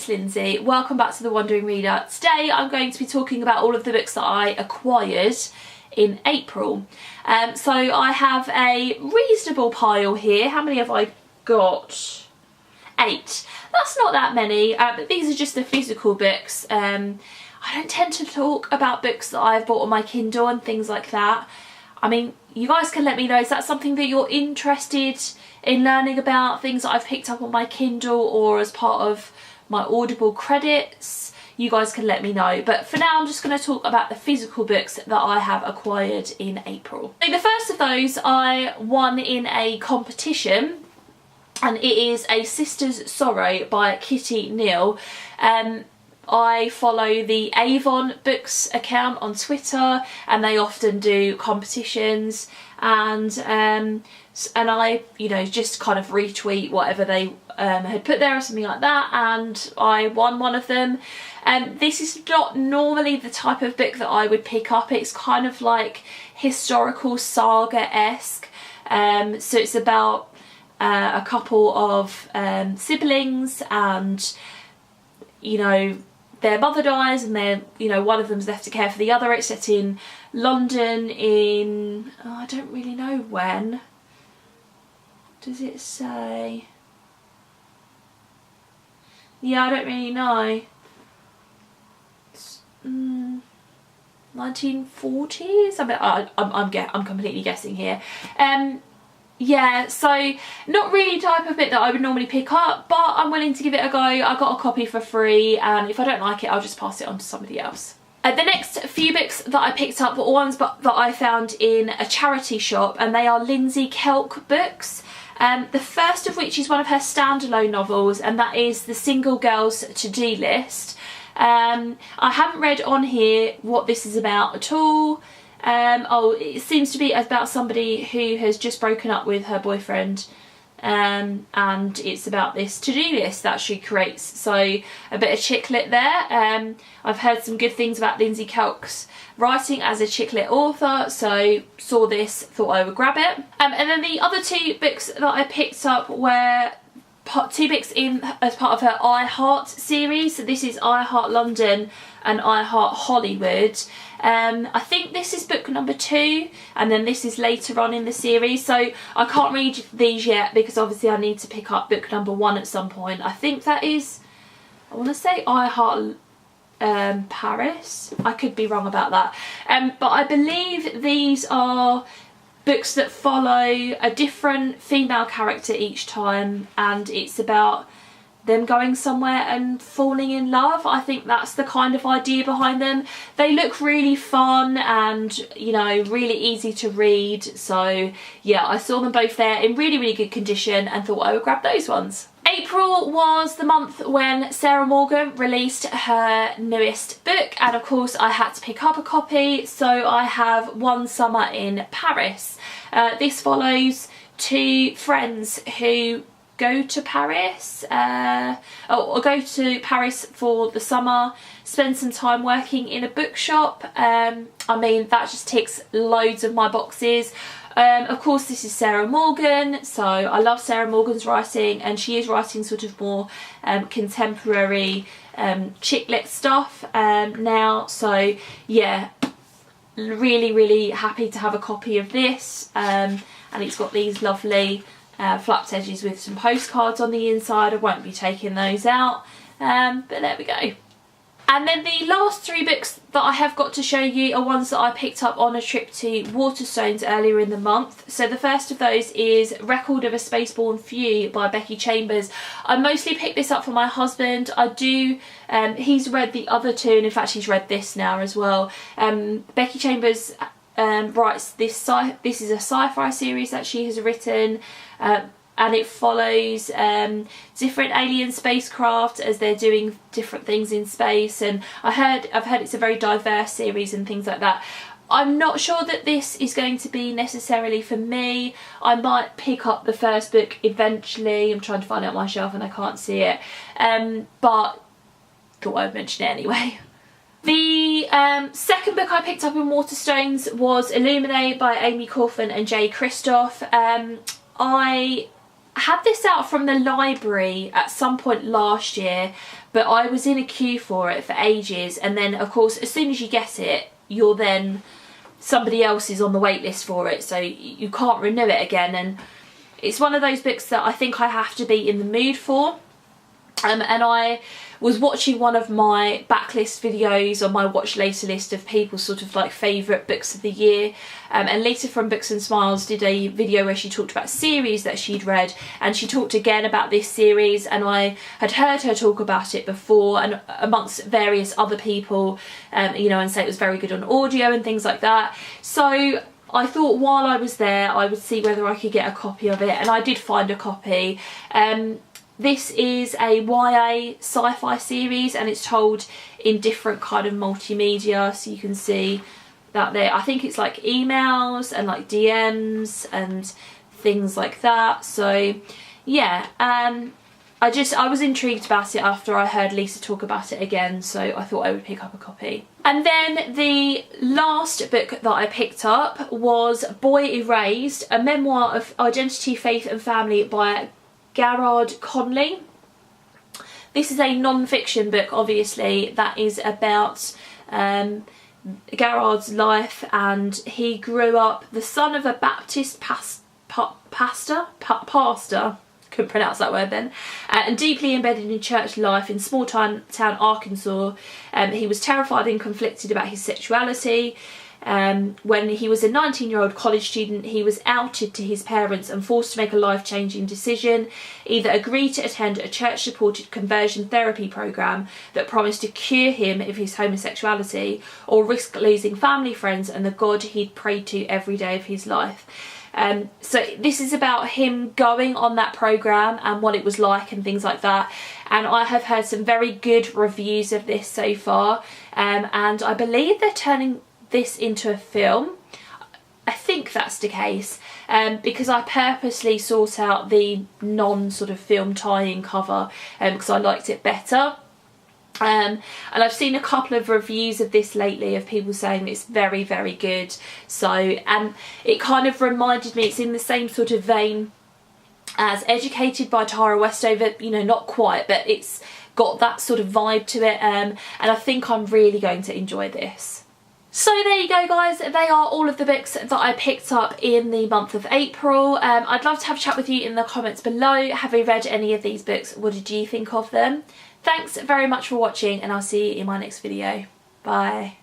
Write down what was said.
it's Lindsay. Welcome back to The Wandering Reader. Today I'm going to be talking about all of the books that I acquired in April. So I have a reasonable pile here. How many have I got? 8. That's not that many, but these are just the physical books. I don't tend to talk about books that I've bought on my Kindle and things like that. I mean, you guys can let me know, is that something that you're interested in learning about, things that I've picked up on my Kindle or as part of my Audible credits? You guys can let me know. But for now, I'm just going to talk about the physical books that I have acquired in April. So the first of those I won in a competition, and it is A Sister's Sorrow by Kitty Neal. I follow the Avon Books account on Twitter, and they often do competitions, and I, you know, just kind of retweet whatever they had put there or something like that, and I won one of them. This is not normally the type of book that I would pick up. It's kind of like historical saga-esque, so it's about a couple of siblings, and you know, their mother dies and then, you know, one of them's left to care for the other. It's set in London in, oh, I don't really know when. Does it say? Yeah, I don't really know. 1940s? I'm completely guessing here. Yeah, so not really the type of book that I would normally pick up, but I'm willing to give it a go. I got a copy for free, and if I don't like it, I'll just pass it on to somebody else. The next few books that I picked up were ones that I found in a charity shop, and they are Lindsay Kelk books. The first of which is one of her standalone novels, and that is The Single Girl's To-Do List. I haven't read on here what this is about at all. Oh, it seems to be about somebody who has just broken up with her boyfriend, and it's about this to-do list that she creates. So a bit of chick lit there. I've heard some good things about Lindsay Kelk's writing as a chick lit author, so saw this, thought I would grab it. And then the other 2 books that I picked up were 2 books in as part of her I Heart series. So this is I Heart London and I Heart Hollywood. I think this is book number 2, and then this is later on in the series, so I can't read these yet because obviously I need to pick up book number 1 at some point. I think that is, I want to say I Heart Paris. I could be wrong about that, but I believe these are books that follow a different female character each time, and it's about them going somewhere and falling in love. I think that's the kind of idea behind them. They look really fun and, you know, really easy to read. So yeah, I saw them both there in really, really good condition and thought I would grab those ones. April was the month when Sarah Morgan released her newest book, and of course I had to pick up a copy, so I have One Summer in Paris. This follows 2 friends who go to Paris, or go to Paris for the summer, spend some time working in a bookshop. I mean, that just ticks loads of my boxes. Of course, this is Sarah Morgan, so I love Sarah Morgan's writing, and she is writing sort of more contemporary chick lit stuff now, so yeah, really, really happy to have a copy of this, and it's got these lovely flapped edges with some postcards on the inside. I won't be taking those out, but there we go. And then the last 3 books that I have got to show you are ones that I picked up on a trip to Waterstones earlier in the month. So the first of those is Record of a Spaceborne Few by Becky Chambers. I mostly picked this up for my husband. I do, he's read the other 2, and in fact he's read this now as well. Becky Chambers writes this is a sci-fi series that she has written, and it follows different alien spacecraft as they're doing different things in space, and I've heard it's a very diverse series and things like that. I'm not sure that this is going to be necessarily for me. I might pick up the first book eventually. I'm trying to find it on my shelf and I can't see it, but thought I'd mention it anyway. The second book I picked up in Waterstones was Illuminae by Amy Kaufman and Jay Kristoff. I had this out from the library at some point last year, but I was in a queue for it for ages, and then of course as soon as you get it, you're then, somebody else is on the wait list for it, so you can't renew it again. And it's one of those books that I think I have to be in the mood for. And I was watching one of my backlist videos on my watch later list of people's sort of like favourite books of the year, and Lisa from Books and Smiles did a video where she talked about series that she'd read, and she talked again about this series, and I had heard her talk about it before and amongst various other people, you know, and say it was very good on audio and things like that. So I thought while I was there I would see whether I could get a copy of it, and I did find a copy. This is a YA sci-fi series, and it's told in different kind of multimedia, so you can see that there, I think it's like emails and like DMs and things like that. So yeah, I was intrigued about it after I heard Lisa talk about it again, so I thought I would pick up a copy. And then the last book that I picked up was Boy Erased, a memoir of identity, faith and family by Garrard Conley. This is a non-fiction book, obviously, that is about Garrard's life, and he grew up the son of a Baptist pastor, couldn't pronounce that word then, and deeply embedded in church life in small town Arkansas. He was terrified and conflicted about his sexuality. When he was a 19-year-old college student, he was outed to his parents and forced to make a life-changing decision: either agree to attend a church-supported conversion therapy program that promised to cure him of his homosexuality, or risk losing family, friends and the God he'd prayed to every day of his life. So this is about him going on that program and what it was like and things like that, and I have heard some very good reviews of this so far, and I believe they're turning this into a film. I think that's the case, because I purposely sought out the non sort of film tie-in cover because I liked it better. And I've seen a couple of reviews of this lately of people saying it's very, very good. So, and it kind of reminded me, it's in the same sort of vein as Educated by Tara Westover, you know, not quite, but it's got that sort of vibe to it, and I think I'm really going to enjoy this. So there you go guys, they are all of the books that I picked up in the month of April. I'd love to have a chat with you in the comments below. Have you read any of these books? What did you think of them? Thanks very much for watching, and I'll see you in my next video. Bye.